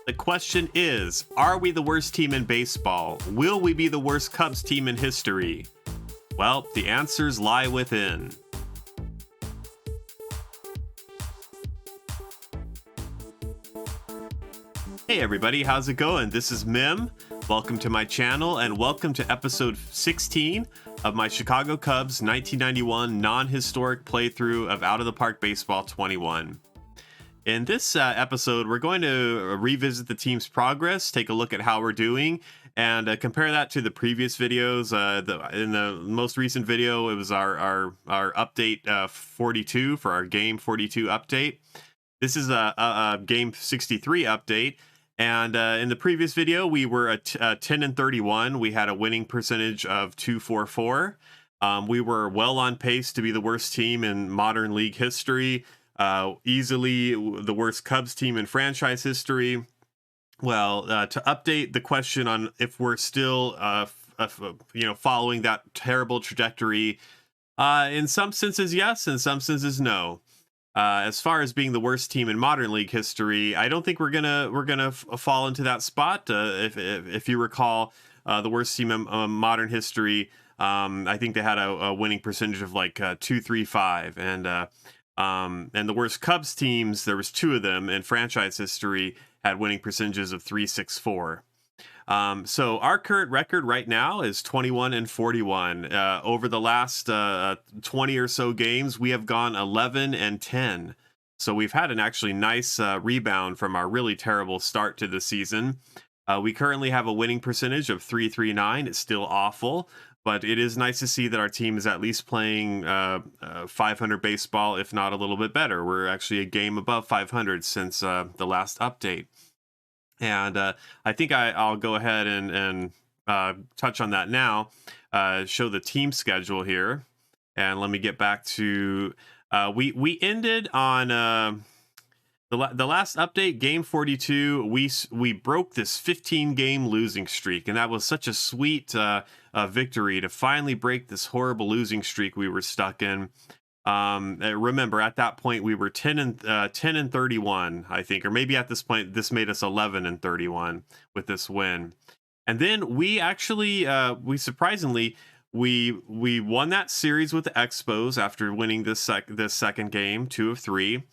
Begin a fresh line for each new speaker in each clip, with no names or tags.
The question is, are we the worst team in baseball? Will we be the worst Cubs team in history? Well, the answers lie within. Hey everybody, how's it going? This is Mim. Welcome to my channel and welcome to episode 16 of my Chicago Cubs 1991 non-historic playthrough of Out of the Park Baseball 21. In this episode, we're going to revisit the team's progress, take a look at how we're doing, and compare that to the previous videos. In the most recent video, it was our update 42 for our Game 42 update. This is a Game 63 update. And in the previous video, we were at 10-31. We had a winning percentage of .244. We were well on pace to be the worst team in modern league history. Easily the worst Cubs team in franchise history. Well, to update the question on if we're still, following that terrible trajectory, in some senses, yes. In some senses, no. As far as being the worst team in modern league history, I don't think we're gonna fall into that spot. If you recall, the worst team in modern history, I think they had a winning percentage of like .235, and the worst Cubs teams, there was two of them in franchise history, had winning percentages of .364. So our current record right now is 21-41. Over the last 20 or so games, we have gone 11-10. So we've had an actually nice rebound from our really terrible start to the season. We currently have a winning percentage of .339. It's still awful, but it is nice to see that our team is at least playing 500 baseball, if not a little bit better. We're actually a game above 500 since the last update. And I think I'll go ahead and touch on that now, show the team schedule here. And let me get back to, we ended on the last update, Game 42. We broke this 15-game losing streak, and that was such a sweet victory to finally break this horrible losing streak we were stuck in. Remember, at that point we were 10-31, I think, or maybe at this point this made us 11-31 with this win. And then we actually surprisingly won that series with the Expos after winning this second game, 2 of 3.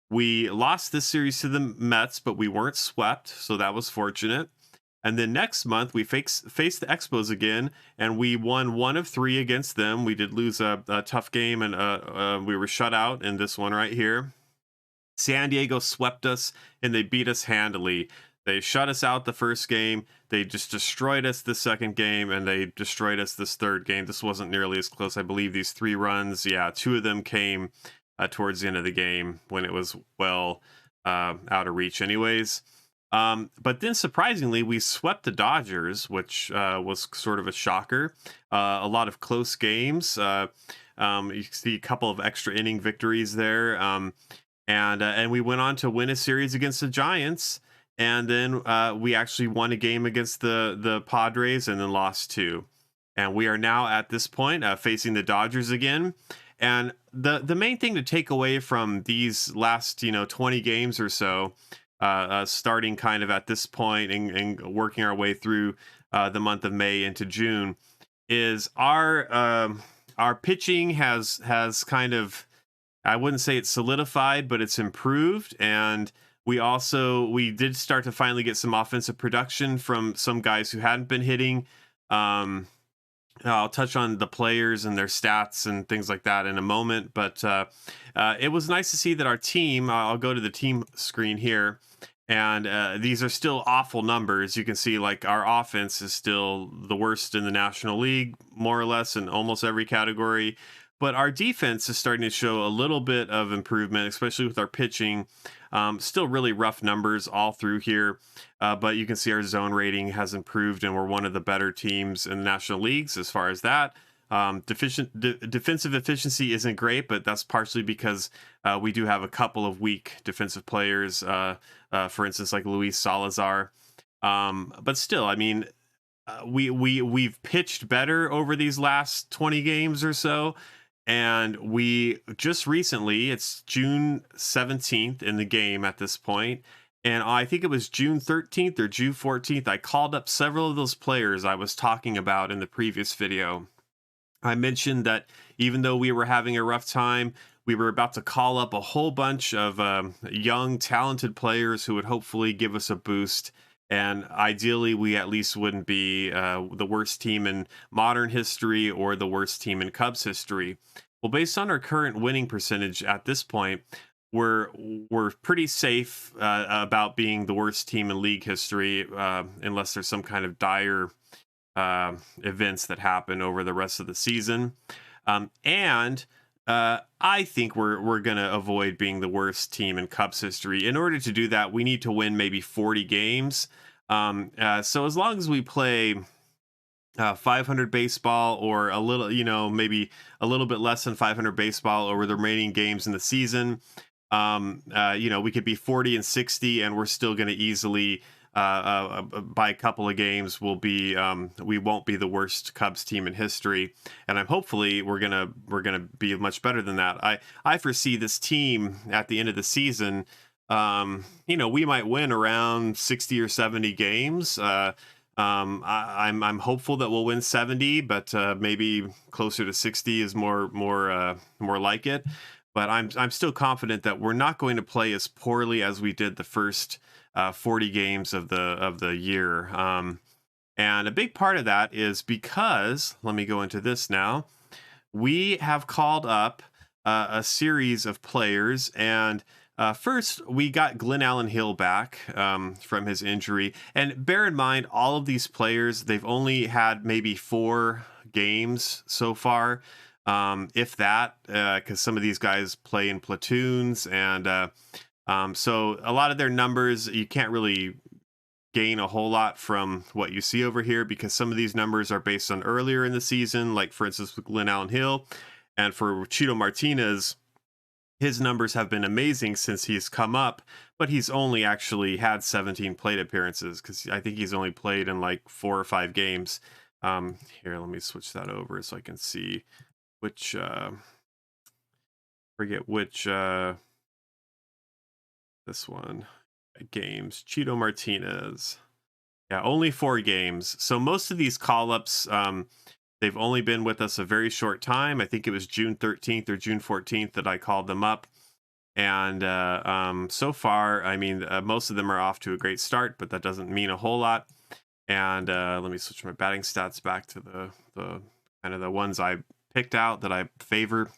We lost this series to the Mets, but we weren't swept, so that was fortunate. And then next month, we faced the Expos again, and we won 1 of 3 against them. We did lose a tough game, and we were shut out in this one right here. San Diego swept us, and they beat us handily. They shut us out the first game. They just destroyed us the second game, and they destroyed us this third game. This wasn't nearly as close. I believe these 3 runs, 2 of them came towards the end of the game when it was well out of reach anyways. But then surprisingly, we swept the Dodgers, which was sort of a shocker. A lot of close games. You see a couple of extra inning victories there. And we went on to win a series against the Giants. And then we actually won a game against the Padres and then lost 2. And we are now at this point facing the Dodgers again. And the main thing to take away from these last 20 games or so, starting kind of at this point and working our way through the month of May into June, is our pitching has kind of, I wouldn't say it's solidified, but it's improved. And we did start to finally get some offensive production from some guys who hadn't been hitting. I'll touch on the players and their stats and things like that in a moment, but it was nice to see that our team, I'll go to the team screen here, and these are still awful numbers. You can see like our offense is still the worst in the National League, more or less in almost every category, but our defense is starting to show a little bit of improvement, especially with our pitching. Still really rough numbers all through here, but you can see our zone rating has improved, and we're one of the better teams in the National Leagues as far as that. Defensive efficiency isn't great, but that's partially because we do have a couple of weak defensive players, for instance, like Luis Salazar. But still, I mean, we've pitched better over these last 20 games or so. And we just recently, it's June 17th in the game at this point, And I think it was June 13th or June 14th, I called up several of those players I was talking about in the previous video. I mentioned that even though we were having a rough time, we were about to call up a whole bunch of young, talented players who would hopefully give us a boost. And ideally, we at least wouldn't be the worst team in modern history or the worst team in Cubs history. Well, based on our current winning percentage at this point, we're pretty safe about being the worst team in league history, unless there's some kind of dire events that happen over the rest of the season. And I think we're going to avoid being the worst team in Cubs history. In order to do that, we need to win maybe 40 games. So as long as we play 500 baseball, or a little, maybe a little bit less than 500 baseball over the remaining games in the season, we could be 40 and 60, and we're still going to easily by a couple of games we won't be the worst Cubs team in history. And hopefully we're gonna be much better than that. I foresee this team at the end of the season, we might win around 60 or 70 games. I'm hopeful that we'll win 70, but maybe closer to 60 is more like it. But I'm still confident that we're not going to play as poorly as we did the first 40 games of the year. And a big part of that is because, let me go into this now, we have called up a series of players. And first, we got Glenn Allen Hill back from his injury. And bear in mind, all of these players, they've only had maybe 4 games so far, if that, because some of these guys play in platoons. And so a lot of their numbers, you can't really gain a whole lot from what you see over here, because some of these numbers are based on earlier in the season, like for instance with Glenn Allen Hill. And for Chito Martinez, his numbers have been amazing since he's come up, but he's only actually had 17 plate appearances, because I think he's only played in like 4 or 5 games. Here, let me switch that over so I can see which this one, games. Chito Martinez, yeah, only 4 games. So most of these call-ups, they've only been with us a very short time. I think it was June 13th or June 14th that I called them up. And so far, I mean, most of them are off to a great start, but that doesn't mean a whole lot. And let me switch my batting stats back to the kind of the ones I picked out that I favor.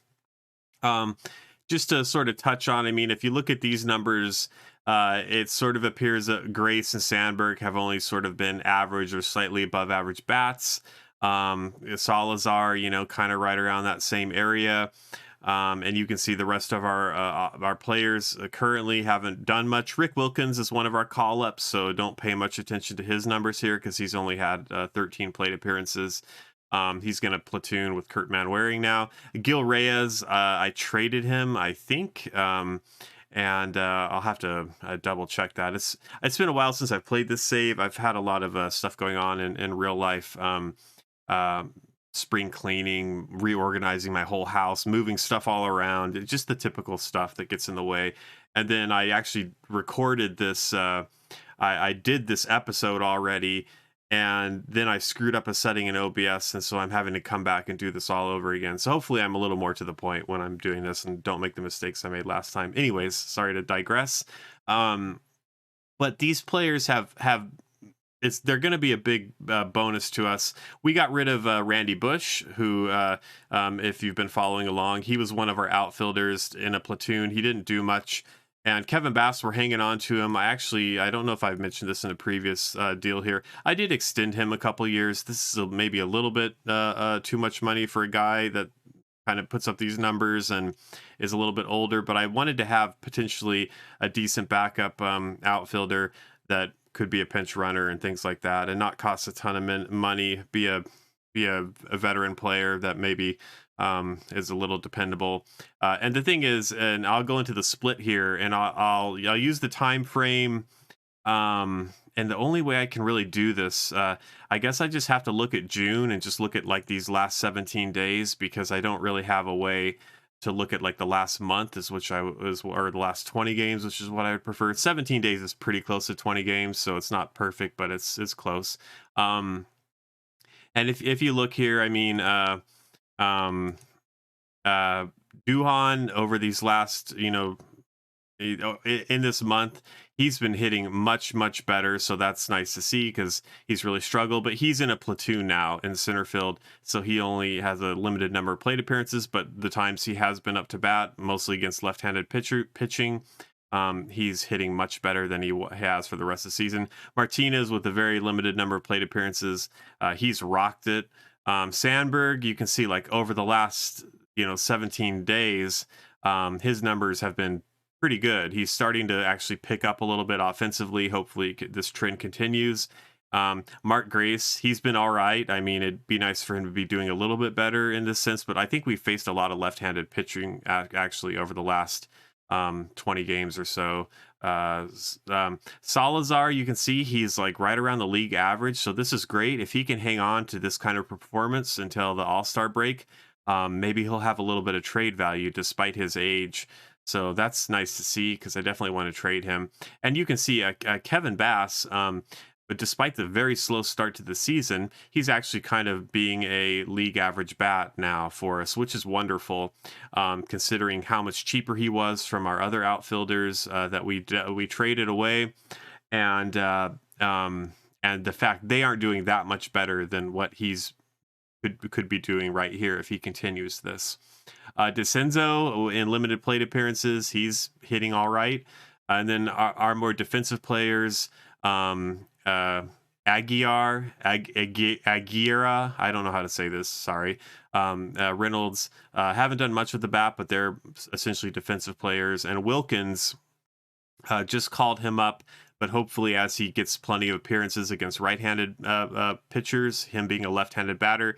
Just to sort of touch on, I mean, if you look at these numbers, it sort of appears that Grace and Sandberg have only sort of been average or slightly above average bats. Salazar, kind of right around that same area. And you can see the rest of our players currently haven't done much. Rick Wilkins is one of our call-ups, so don't pay much attention to his numbers here, because he's only had 13 plate appearances. He's going to platoon with Kurt Manwaring now. Gil Reyes, I traded him, I think, and I'll have to double check that. It's been a while since I've played this save. I've had a lot of stuff going on in real life. Spring cleaning, reorganizing my whole house, moving stuff all around, just the typical stuff that gets in the way. And then I actually recorded this. I did this episode already, and then I screwed up a setting in OBS, and so I'm having to come back and do this all over again. So hopefully I'm a little more to the point when I'm doing this and don't make the mistakes I made last time. Anyways, sorry to digress. But these players they're going to be a big bonus to us. We got rid of Randy Bush, who, if you've been following along, he was one of our outfielders in a platoon. He didn't do much. And Kevin Bass, we're hanging on to him. I don't know if I've mentioned this in a previous deal here. I did extend him a couple years. This is maybe a little bit too much money for a guy that kind of puts up these numbers and is a little bit older. But I wanted to have potentially a decent backup outfielder that could be a pinch runner and things like that, and not cost a ton of money. Be a veteran player that maybe is a little dependable. And the thing is, and I'll go into the split here, and I'll use the time frame. And the only way I can really do this, I guess I just have to look at June and just look at like these last 17 days, because I don't really have a way to look at like the last month or the last 20 games, which is what I would prefer. 17 days is pretty close to 20 games, so it's not perfect, but it's close. And if you look here, I mean, um, uh, Duhan over these last, in this month, he's been hitting much better, so that's nice to see because he's really struggled. But he's in a platoon now in center field, so he only has a limited number of plate appearances. But the times he has been up to bat, mostly against left-handed pitching, he's hitting much better than he has for the rest of the season. Martinez, with a very limited number of plate appearances, he's rocked it. Sandberg, you can see like over the last 17 days, his numbers have been pretty good. He's starting to actually pick up a little bit offensively. Hopefully this trend continues. Mark Grace, he's been all right. I mean, it'd be nice for him to be doing a little bit better in this sense, but I think we faced a lot of left-handed pitching actually over the last 20 games or so. Salazar, you can see he's like right around the league average, so this is great. If he can hang on to this kind of performance until the All-Star break, maybe he'll have a little bit of trade value despite his age. So that's nice to see because I definitely want to trade him. And you can see Kevin Bass, but despite the very slow start to the season, he's actually kind of being a league average bat now for us, which is wonderful, considering how much cheaper he was from our other outfielders that we traded away, and the fact they aren't doing that much better than what he's could be doing right here if he continues this. DeCenzo in limited plate appearances, he's hitting all right. And then our more defensive players, Aguirre, I don't know how to say this, sorry. Reynolds haven't done much with the bat, but they're essentially defensive players. And Wilkins just called him up, but hopefully as he gets plenty of appearances against right-handed pitchers, him being a left-handed batter,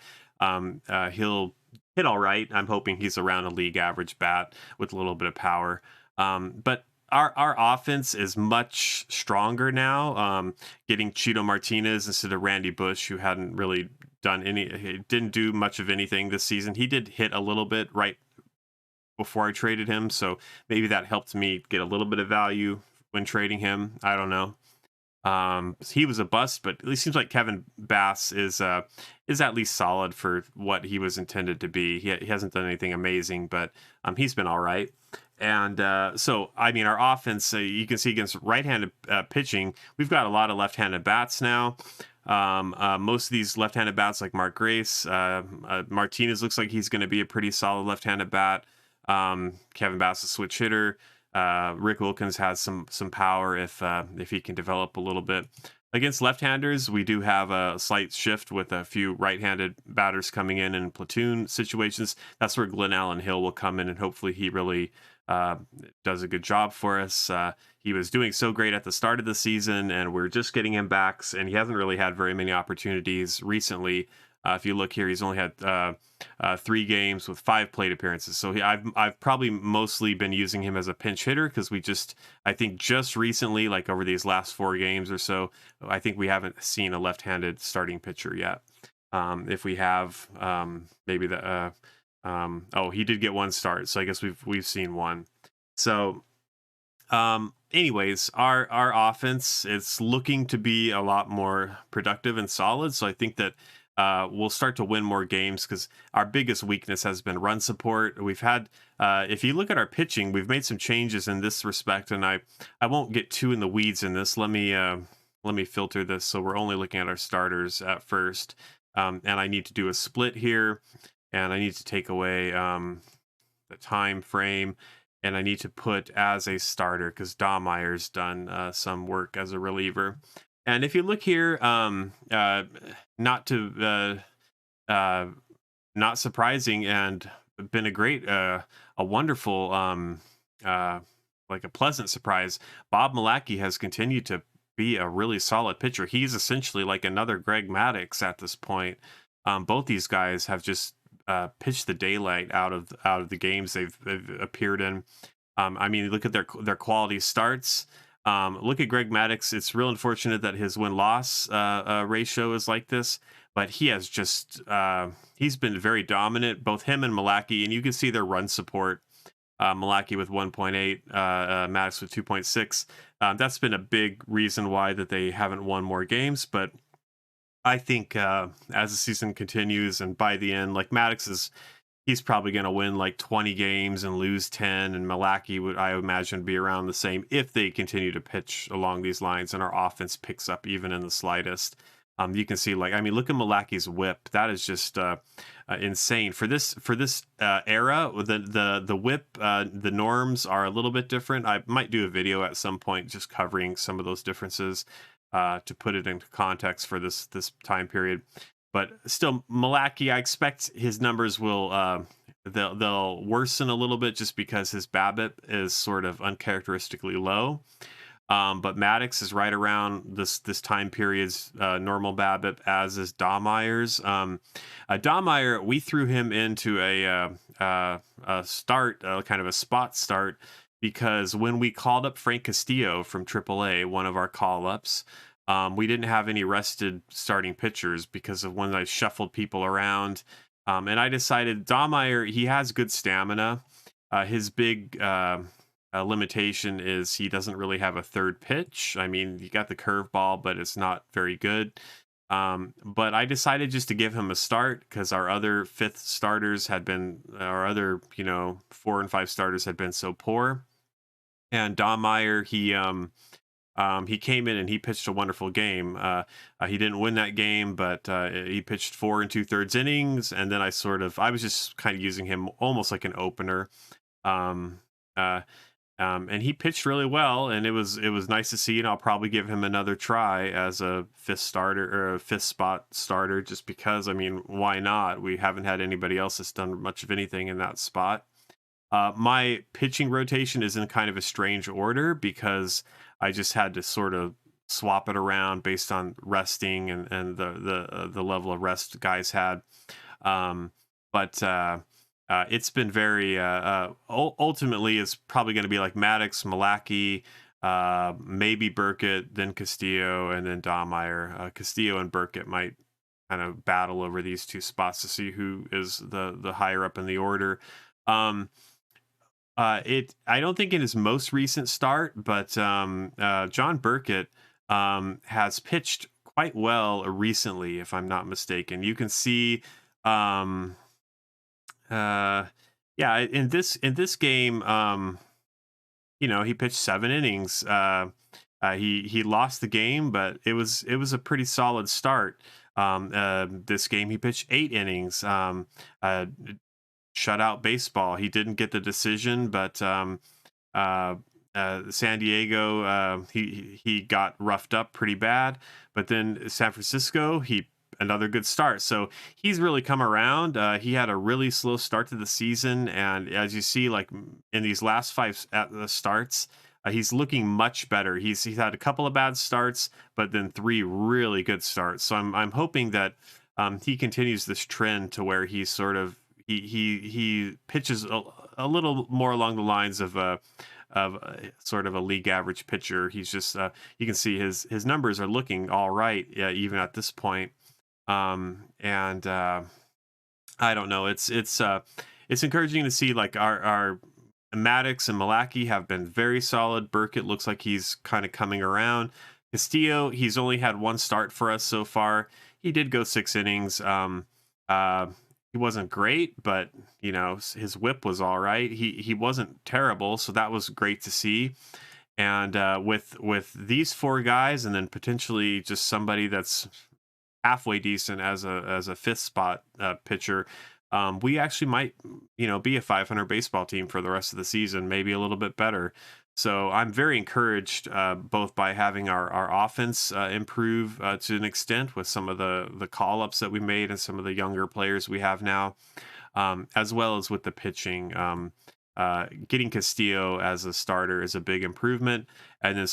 he'll hit all right. I'm hoping he's around a league average bat with a little bit of power. But our offense is much stronger now. Getting Chito Martinez instead of Randy Bush, who hadn't really didn't do much of anything this season. He did hit a little bit right before I traded him, so maybe that helped me get a little bit of value when trading him. I don't know. He was a bust, but it seems like Kevin Bass is at least solid for what he was intended to be. He hasn't done anything amazing, but he's been all right. And so, I mean, our offense, you can see against right-handed pitching, we've got a lot of left-handed bats now. Most of these left-handed bats, like Mark Grace, Martinez looks like he's going to be a pretty solid left-handed bat. Kevin Bass, a switch hitter. Rick Wilkins has some power if he can develop a little bit. Against left-handers, we do have a slight shift with a few right-handed batters coming in platoon situations. That's where Glenn Allen Hill will come in, and hopefully he really does a good job for us. He was doing so great at the start of the season, and we're just getting him back, and he hasn't really had very many opportunities recently. If you look here, he's only had 3 games with 5 plate appearances. So I've probably mostly been using him as a pinch hitter because I think just recently, like over these last 4 games or so, I think we haven't seen a left-handed starting pitcher yet. If we have, maybe he did get 1 start, so I guess we've seen 1. So, anyways, our offense, it's looking to be a lot more productive and solid. So I think that we'll start to win more games because our biggest weakness has been run support. We've had, if you look at our pitching, we've made some changes in this respect, and I won't get too in the weeds in this. Let me filter this so we're only looking at our starters at first. And I need to do a split here, and I need to take away the time frame, and I need to put as a starter because Dahmeyer's done some work as a reliever. And if you look here, not surprising, and been a great, a wonderful, like a pleasant surprise. Bob Milacki has continued to be a really solid pitcher. He's essentially like another Greg Maddux at this point. Both these guys have just pitched the daylight out of the games they've appeared in. I mean, look at their quality starts. Look at Greg Maddux. It's real unfortunate that his win-loss ratio is like this, but he has just he's been very dominant, both him and Mcelroy, and you can see their run support. Mcelroy with 1.8, Maddux with 2.6. That's been a big reason why that they haven't won more games, but I think as the season continues and by the end, like Maddux he's probably going to win like 20 games and lose 10, and Mcelroy would, I imagine, be around the same if they continue to pitch along these lines and our offense picks up even in the slightest. You can see, like, I mean, look at Mcelroy's whip. That is just insane for this era. The whip, the norms are a little bit different. I might do a video at some point just covering some of those differences to put it into context for this time period. But still, Mcelroy, I expect his numbers will they'll worsen a little bit just because his BABIP is sort of uncharacteristically low. But Maddux is right around this time period's normal BABIP, as is Dahmeyer's. Dahmeyer, we threw him into a start, kind of a spot start, because when we called up Frank Castillo from AAA, one of our call-ups, we didn't have any rested starting pitchers because of when I shuffled people around. And I decided Dahmeyer, he has good stamina. His big limitation is he doesn't really have a third pitch. I mean, you got the curveball, but it's not very good. But I decided just to give him a start because our other fifth starters had been, our other, 4 and 5 starters had been so poor. And Dahmeyer, he came in and he pitched a wonderful game. He didn't win that game, but he pitched 4 2/3 innings. And then I was just kind of using him almost like an opener. And he pitched really well, and it was nice to see. And I'll probably give him another try as a fifth starter or a fifth spot starter, just because, I mean, why not? We haven't had anybody else that's done much of anything in that spot. My pitching rotation is in kind of a strange order because I just had to sort of swap it around based on resting and the level of rest guys had. But it's been very ultimately it's probably going to be like Maddux, Mcelroy, maybe Burkett, then Castillo, and then Dahmeyer. Castillo and Burkett might kind of battle over these two spots to see who is the higher up in the order. I don't think in his most recent start, but John Burkett has pitched quite well recently, if I'm not mistaken. You can see in this game, he pitched 7 innings. He lost the game, but it was a pretty solid start. This game he pitched 8 innings. Shutout baseball. He didn't get the decision, but San Diego, he got roughed up pretty bad. But then San Francisco, another good start. So he's really come around. He had a really slow start to the season, and as you see, like in these last 5 starts, he's looking much better. He's had a couple of bad starts, but then 3 really good starts. So I'm hoping that he continues this trend to where he's sort of he pitches a little more along the lines of sort of a league average pitcher. He's just you can see his numbers are looking all right even at this point. And I don't know. It's encouraging to see, like, our Maddux and Mcelroy have been very solid. Burkett looks like he's kind of coming around. Castillo, he's only had 1 start for us so far. He did go 6 innings. He wasn't great, but his whip was all right. He wasn't terrible, so that was great to see. And with these 4 guys, and then potentially just somebody that's halfway decent as a 5th spot pitcher, we actually might be a 500 baseball team for the rest of the season, maybe a little bit better. So I'm very encouraged both by having our offense improve to an extent with some of the call-ups that we made and some of the younger players we have now, as well as with the pitching. Getting Castillo as a starter is a big improvement. And then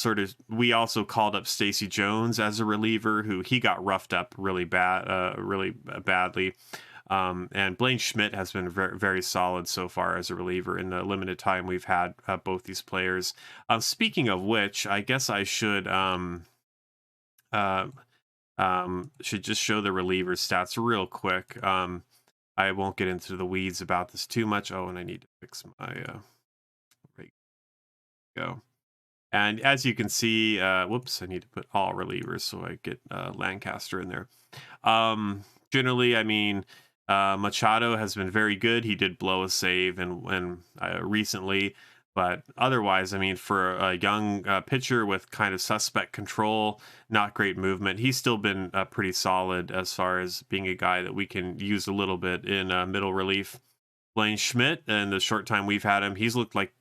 we also called up Stacey Jones as a reliever, who he got roughed up really badly. And Blaine Schmidt has been very, very solid so far as a reliever in the limited time we've had both these players. Speaking of which, I guess I uh, should just show the reliever stats real quick. I won't get into the weeds about this too much. Oh, and I need to fix my right go. And as you can see, whoops, I need to put all relievers so I get Lancaster in there. Generally, I mean, Machado has been very good. He did blow a save and recently, but otherwise, I mean, for a young pitcher with kind of suspect control, not great movement, he's still been pretty solid as far as being a guy that we can use a little bit in middle relief. Blaine Schmidt, and the short time we've had him, he's looked like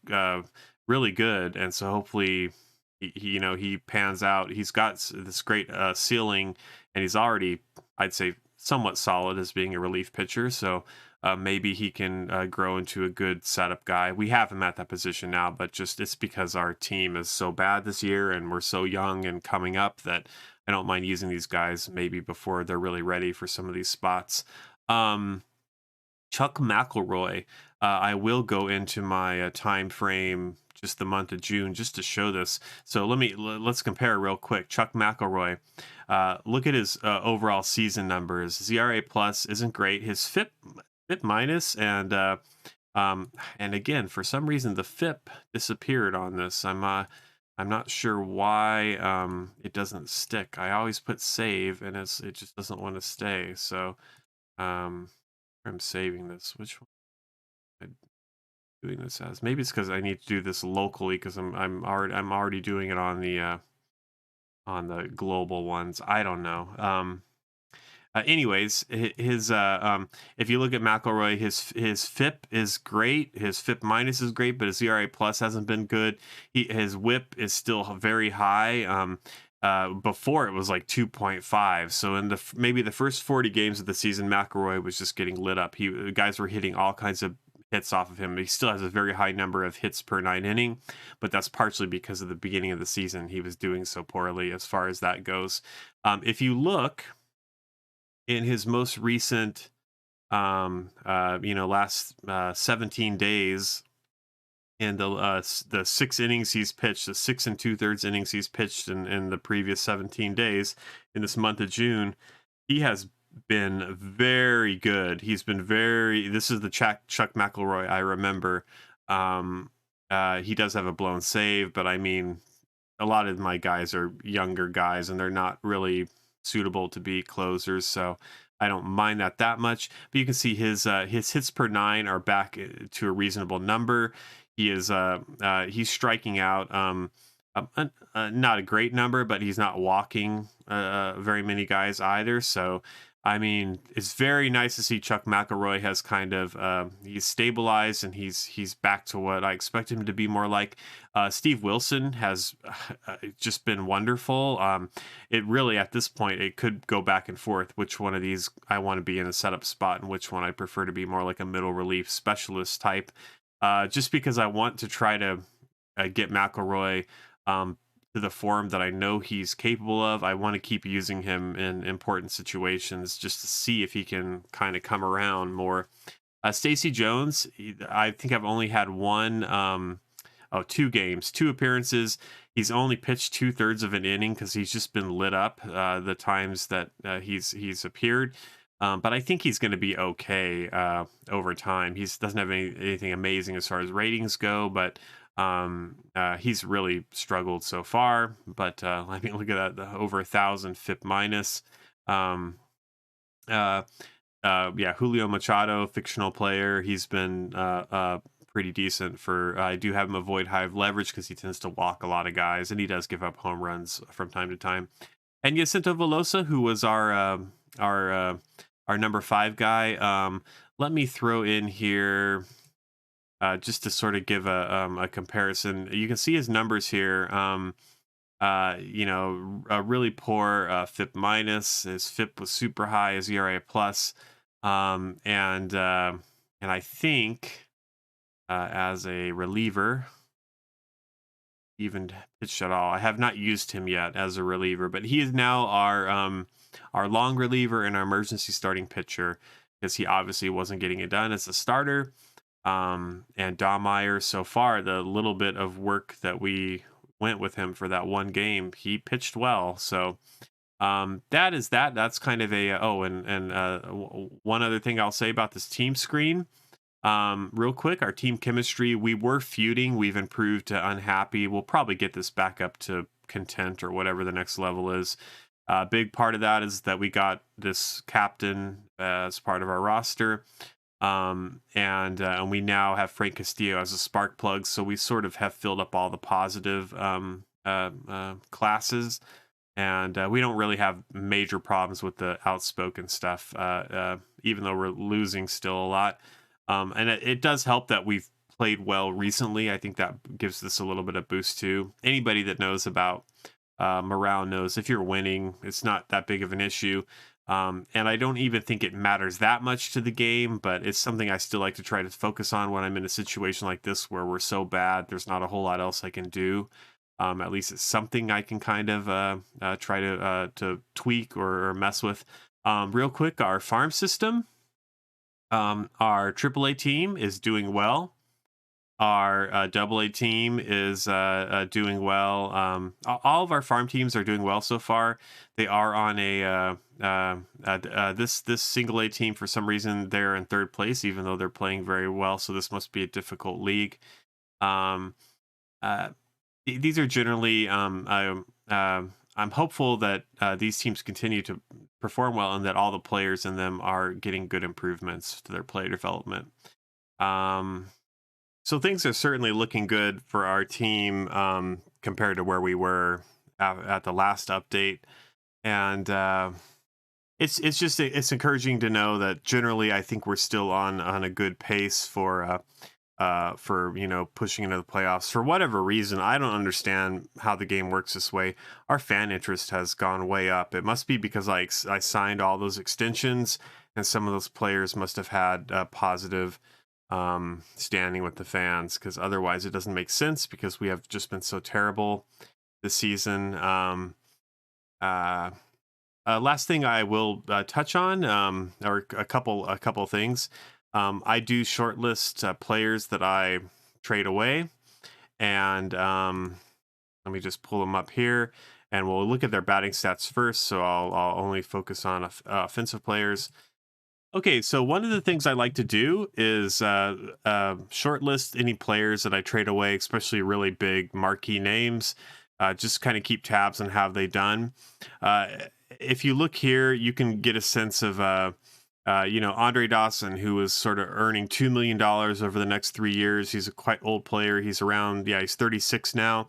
really good, and so hopefully, he pans out. He's got this great ceiling, and he's already, I'd say, somewhat solid as being a relief pitcher. So maybe he can grow into a good setup guy. We have him at that position now, but just it's because our team is so bad this year, and we're so young and coming up that I don't mind using these guys maybe before they're really ready for some of these spots. Chuck McElroy. I will go into my time frame, just the month of June, just to show this. So let's compare real quick. Chuck McElroy. Look at his overall season numbers. His ERA plus isn't great. His FIP minus, and again, for some reason the FIP disappeared on this. I'm not sure why it doesn't stick. I always put save, and it just doesn't want to stay. So I'm saving this. Which one am I doing this as? Maybe it's because I need to do this locally because I'm already doing it on the global ones. I don't know. Anyways, his if you look at McElroy, his FIP is great. His FIP minus is great, but his ERA plus hasn't been good. His WHIP is still very high. Before it was like 2.5. So in maybe the first 40 games of the season, McElroy was just getting lit up. Guys were hitting all kinds of hits off of him. He still has a very high number of hits per 9 inning, but that's partially because of the beginning of the season. He was doing so poorly as far as that goes. If you look in his most recent, last 17 days, and the 6 innings he's pitched, the 6 2/3 innings he's pitched in the previous 17 days in this month of June, he has been very good. He's been this is the Chuck McElroy I remember. He does have a blown save, but I mean, a lot of my guys are younger guys, and they're not really suitable to be closers, so I don't mind that much. But you can see his hits per 9 are back to a reasonable number. He's striking out not a great number, but he's not walking very many guys either. So I mean, it's very nice to see Chuck McElroy has kind of he's stabilized, and he's back to what I expect him to be more like. Steve Wilson has just been wonderful. It really, at this point, it could go back and forth which one of these I want to be in a setup spot and which one I prefer to be more like a middle relief specialist type. Just because I want to try to get McElroy to the form that I know he's capable of. I want to keep using him in important situations just to see if he can kind of come around more. Stacey Jones, I think I've only had two appearances. He's only pitched 2/3 of an inning because he's just been lit up the times that he's appeared. But I think he's going to be okay over time. He doesn't have anything amazing as far as ratings go, but he's really struggled so far. But let me look at that, over 1,000 FIP minus. Julio Machado, fictional player. He's been pretty decent for. I do have him avoid high leverage because he tends to walk a lot of guys, and he does give up home runs from time to time. And Jacinto Velosa, who was our number 5 guy. Let me throw in here just to sort of give a comparison. You can see his numbers here. A really poor FIP minus. His FIP was super high. His ERA plus, and I think as a reliever, even pitched at all. I have not used him yet as a reliever, but he is now our long reliever and our emergency starting pitcher. because he obviously wasn't getting it done as a starter. And Dahmeyer, so far, the little bit of work that we went with him for that one game, he pitched well. So that is that. That's kind of a one other thing I'll say about this team screen. Real quick, our team chemistry, we were feuding. We've improved to unhappy. We'll probably get this back up to content or whatever the next level is. A big part of that is that we got this captain as part of our roster. And we now have Frank Castillo as a spark plug. So we sort of have filled up all the positive classes. And we don't really have major problems with the outspoken stuff, even though we're losing still a lot. And it does help that we've played well recently. I think that gives this a little bit of boost too. Anybody that knows about morale knows if you're winning, it's not that big of an issue. And I don't even think it matters that much to the game, but it's something I still like to try to focus on when I'm in a situation like this where we're so bad, there's not a whole lot else I can do. At least it's something I can kind of try to tweak or mess with. Real quick, our farm system. Our AAA team is doing well. Our AA team is doing well. All of our farm teams are doing well so far. They are on this single A team, for some reason they're in third place, even though they're playing very well. So this must be a difficult league. These are generally I'm hopeful that these teams continue to perform well and that all the players in them are getting good improvements to their player development. So things are certainly looking good for our team compared to where we were at the last update. And it's encouraging to know that generally I think we're still on a good pace for pushing into the playoffs. For whatever reason, I don't understand how the game works this way. Our fan interest has gone way up. It must be because I signed all those extensions, and some of those players must have had a positive standing with the fans, because otherwise it doesn't make sense, because we have just been so terrible this season. Last thing I will touch on, or a couple things. I do shortlist players that I trade away, and let me just pull them up here, and we'll look at their batting stats first. So I'll only focus on offensive players. Okay, so one of the things I like to do is shortlist any players that I trade away, especially really big marquee names. Just kind of keep tabs on how they've done. If you look here, you can get a sense of Andre Dawson, who is sort of earning $2 million over the next 3 years. He's a quite old player. He's around, he's 36 now.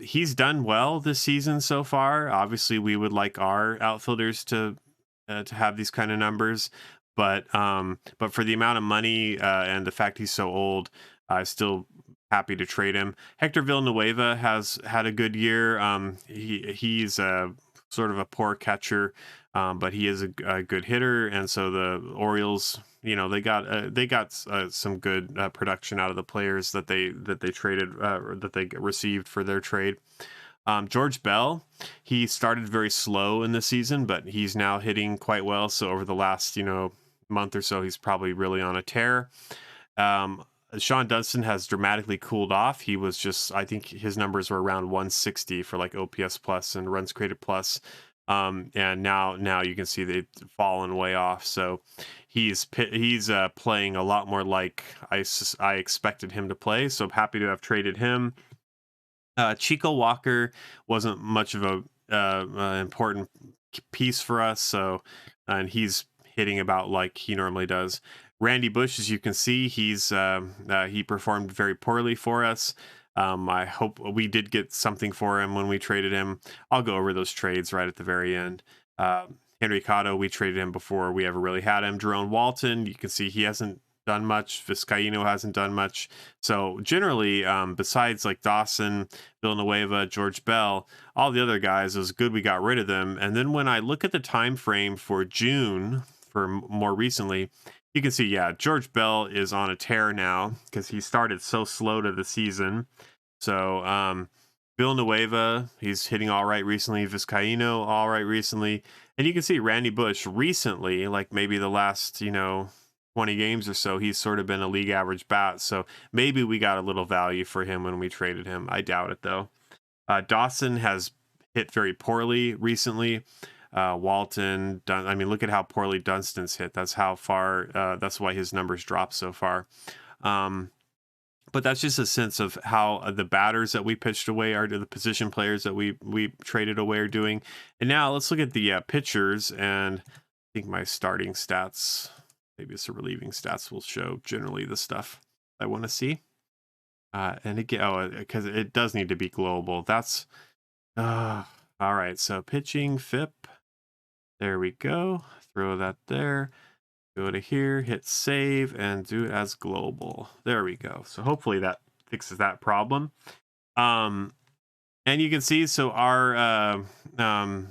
He's done well this season so far. Obviously, we would like our outfielders to have these kind of numbers, but for the amount of money and the fact he's so old, I'm still happy to trade him. Hector Villanueva has had a good year. He's sort of a poor catcher, but he is a good hitter, and so the Orioles, they got some good production out of the players that they traded, that they received for their trade. George Bell, he started very slow in the season, but he's now hitting quite well. So over the last month or so, he's probably really on a tear. Sean Dunston has dramatically cooled off. He was I think his numbers were around 160 for like OPS plus and runs created plus. And now you can see they've fallen way off. So he's playing a lot more like I expected him to play. So I'm happy to have traded him. Chico Walker wasn't much of a important piece for us. And he's hitting about like he normally does. Randy Bush, as you can see, he performed very poorly for us. I hope we did get something for him when we traded him. I'll go over those trades right at the very end. Henry Cotto, we traded him before we ever really had him. Jerome Walton, you can see he hasn't done much. Vizcaíno hasn't done much. So generally, besides like Dawson, Villanueva, George Bell, all the other guys, it was good we got rid of them. And then when I look at the time frame for June, for more recently, you can see, George Bell is on a tear now because he started so slow to the season. So Villanueva, he's hitting all right recently. Vizcaíno, all right recently. And you can see Randy Bush recently, like maybe the last, 20 games or so, he's sort of been a league average bat. So maybe we got a little value for him when we traded him. I doubt it, though. Dawson has hit very poorly recently. Walton, I mean, look at how poorly Dunston's hit. That's how far, that's why his numbers dropped so far. But that's just a sense of how the batters that we pitched away are, to the position players that we traded away are doing. And now let's look at the pitchers, and I think my starting stats, maybe it's the relieving stats, will show generally the stuff I want to see. And again, because it does need to be global. That's all right. So pitching FIP, there we go. Throw that there. Go to here, hit save, and do it as global. There we go. So hopefully that fixes that problem. And you can see, so our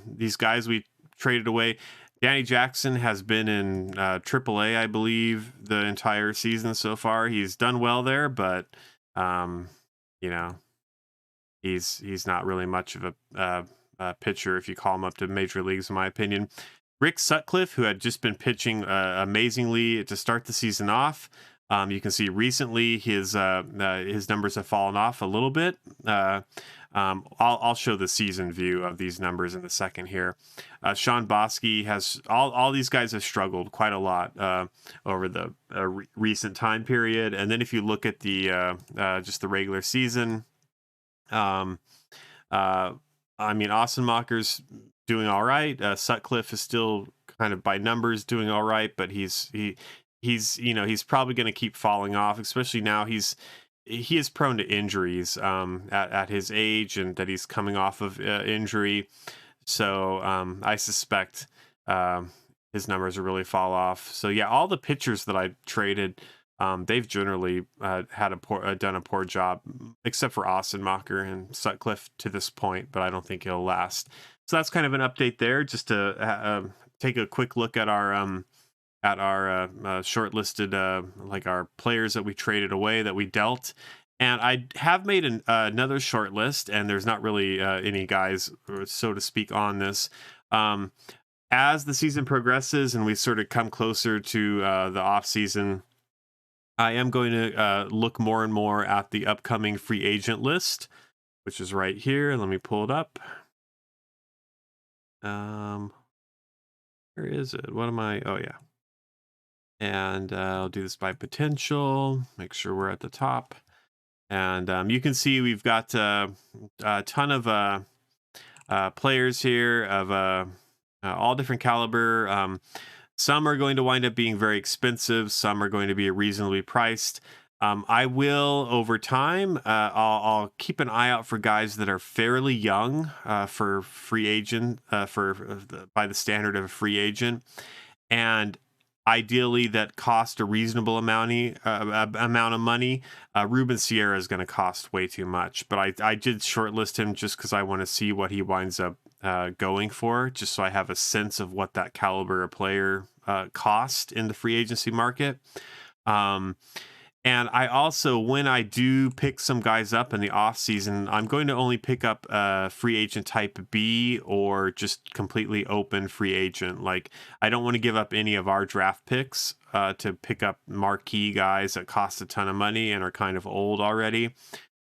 these guys we traded away. Danny Jackson has been in AAA, I believe, the entire season so far. He's done well there, but he's not really much of a pitcher if you call him up to major leagues, in my opinion. Rick Sutcliffe, who had just been pitching amazingly to start the season off. You can see recently his numbers have fallen off a little bit. I'll show the season view of these numbers in a second here. Sean Bosky has all these guys have struggled quite a lot over the recent time period. And then if you look at the just the regular season, I mean, Ossenmacher's doing all right. Sutcliffe is still kind of by numbers doing all right, but he's probably going to keep falling off, especially now he is prone to injuries at his age, and that he's coming off of injury. So I suspect his numbers will really fall off. So yeah, all the pitchers that I traded, they've generally done a poor job, except for Ossenmacher and Sutcliffe to this point, but I don't think he'll last. So that's kind of an update there, just to take a quick look at our shortlisted, like our players that we traded away, that we dealt. And I have made another short list, and there's not really any guys, so to speak, on this. As the season progresses and we sort of come closer to the off season, I am going to look more and more at the upcoming free agent list, which is right here. Let me pull it up. Where is it? What am I? Oh, yeah. And I'll do this by potential, make sure we're at the top. And you can see we've got a ton of players here of all different caliber. Some are going to wind up being very expensive. Some are going to be reasonably priced. I will, over time, I'll keep an eye out for guys that are fairly young for free agent, by the standard of a free agent, and ideally that cost a reasonable amount of money. Ruben Sierra is going to cost way too much, but I did shortlist him just because I want to see what he winds up going for, just so I have a sense of what that caliber of player cost in the free agency market. And I also, when I do pick some guys up in the off season, I'm going to only pick up free agent type B, or just completely open free agent. Like, I don't want to give up any of our draft picks to pick up marquee guys that cost a ton of money and are kind of old already.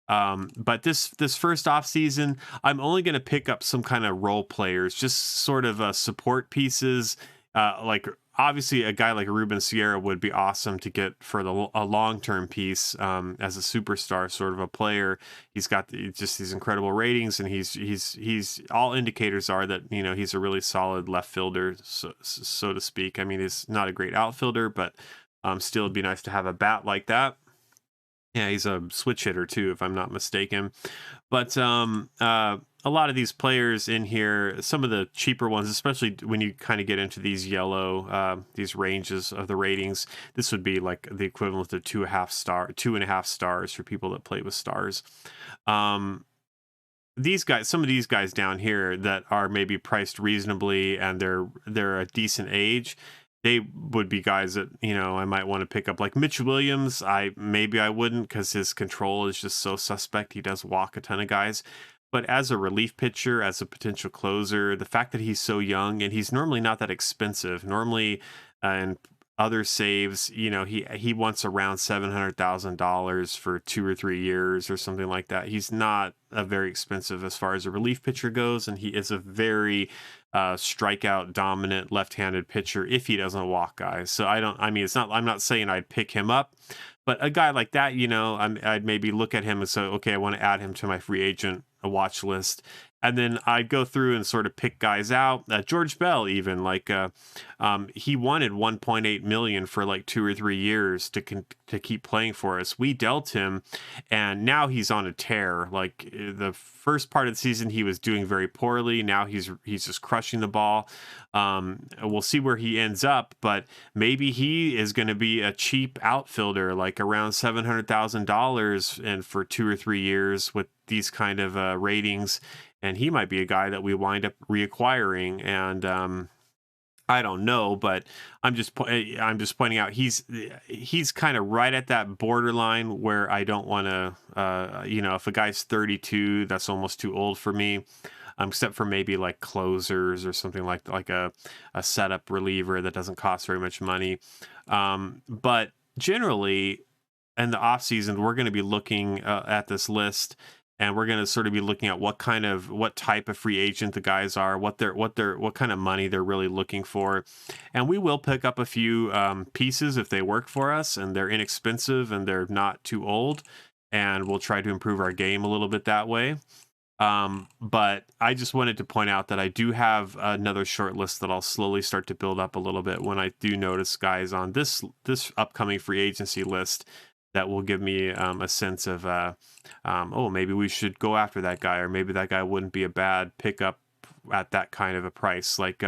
But this first off season, I'm only going to pick up some kind of role players, just sort of support pieces. Like, obviously a guy like Ruben Sierra would be awesome to get for a long-term piece as a superstar sort of a player. He's got just these incredible ratings, and he's all indicators are that, he's a really solid left fielder, so to speak. I mean, he's not a great outfielder, but still it'd be nice to have a bat like that. Yeah, he's a switch hitter too, if I'm not mistaken. But a lot of these players in here, some of the cheaper ones, especially when you kind of get into these yellow, these ranges of the ratings, this would be like the equivalent of 2.5 stars for people that play with stars. These guys, some of these guys down here that are maybe priced reasonably and they're a decent age, they would be guys that, I might want to pick up. Like Mitch Williams, maybe I wouldn't, because his control is just so suspect. He does walk a ton of guys. But as a relief pitcher, as a potential closer, the fact that he's so young and he's normally not that expensive, normally and other saves, he wants around $700,000 for 2 or 3 years or something like that. He's not a very expensive as far as a relief pitcher goes, and he is a very strikeout dominant left-handed pitcher if he doesn't walk guys. So I'm not saying I'd pick him up, but a guy like that, I'd maybe look at him and say, okay, I want to add him to my free agent watch list. And then I'd go through and sort of pick guys out. George Bell, even he wanted 1.8 million for like 2 or 3 years to keep playing for us. We dealt him, and now he's on a tear. Like the first part of the season, he was doing very poorly. Now he's just crushing the ball. We'll see where he ends up, but maybe he is going to be a cheap outfielder, like around $700,000, and for 2 or 3 years with these kind of ratings. And he might be a guy that we wind up reacquiring. And I don't know, but I'm just pointing out he's kind of right at that borderline where I don't want to, if a guy's 32, that's almost too old for me. Except for maybe like closers or something like a setup reliever that doesn't cost very much money. But generally, in the off season, we're going to be looking at this list. And we're going to sort of be looking at what type of free agent the guys are, what kind of money they're really looking for. And we will pick up a few pieces if they work for us and they're inexpensive and they're not too old. And we'll try to improve our game a little bit that way. But I just wanted to point out that I do have another short list that I'll slowly start to build up a little bit when I do notice guys on this upcoming free agency list that will give me a sense of, maybe we should go after that guy, or maybe that guy wouldn't be a bad pickup at that kind of a price. Like,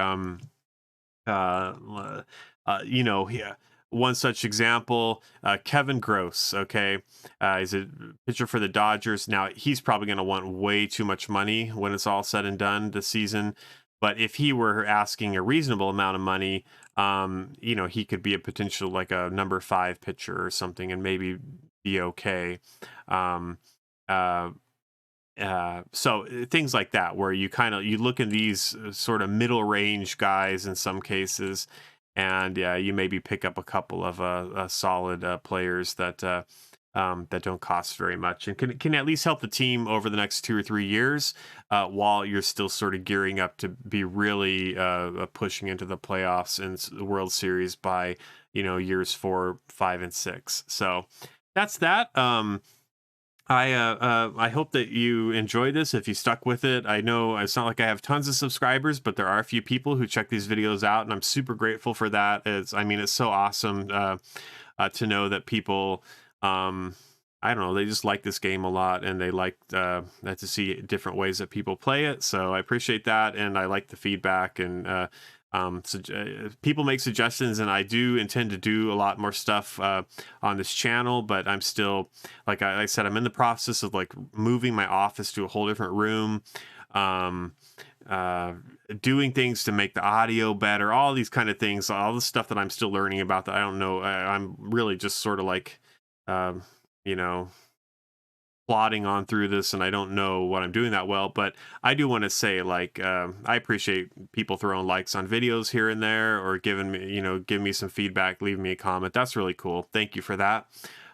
one such example, Kevin Gross, okay? He's a pitcher for the Dodgers. Now, he's probably going to want way too much money when it's all said and done this season. But if he were asking a reasonable amount of money, he could be a potential like a number 5 pitcher or something and maybe be okay. So things like that, where you look at these sort of middle range guys in some cases, and you maybe pick up a couple of solid players that don't cost very much and can at least help the team over the next 2 or 3 years while you're still sort of gearing up to be really pushing into the playoffs and the World Series by years 4, 5, and 6. So that's that. I hope that you enjoyed this. If you stuck with it, I know it's not like I have tons of subscribers, but there are a few people who check these videos out, and I'm super grateful for that. It's so awesome to know that people, I don't know, they just like this game a lot, and they like to see different ways that people play it. So I appreciate that, and I like the feedback, and people make suggestions, and I do intend to do a lot more stuff on this channel, but I'm still, like I said, I'm in the process of like moving my office to a whole different room, doing things to make the audio better, all these kind of things, all the stuff that I'm still learning about that I don't know. I'm really just sort of like, plodding on through this, and I don't know what I'm doing that well, but I do want to say, like, I appreciate people throwing likes on videos here and there, or giving me some feedback, leaving me a comment. That's really cool. Thank you for that.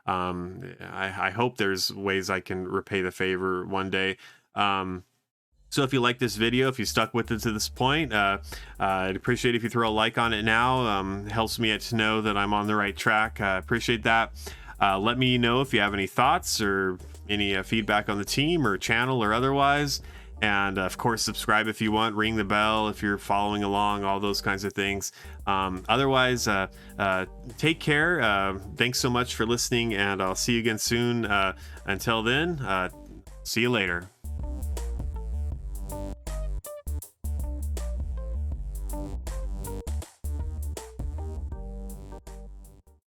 I hope there's ways I can repay the favor one day. So if you like this video, if you stuck with it to this point, I'd appreciate if you throw a like on it now. Helps me to know that I'm on the right track. I appreciate that. Let me know if you have any thoughts or any feedback on the team or channel or otherwise. And of course, subscribe if you want, ring the bell if you're following along, all those kinds of things. Otherwise, take care. Thanks so much for listening, and I'll see you again soon. Until then, see you later.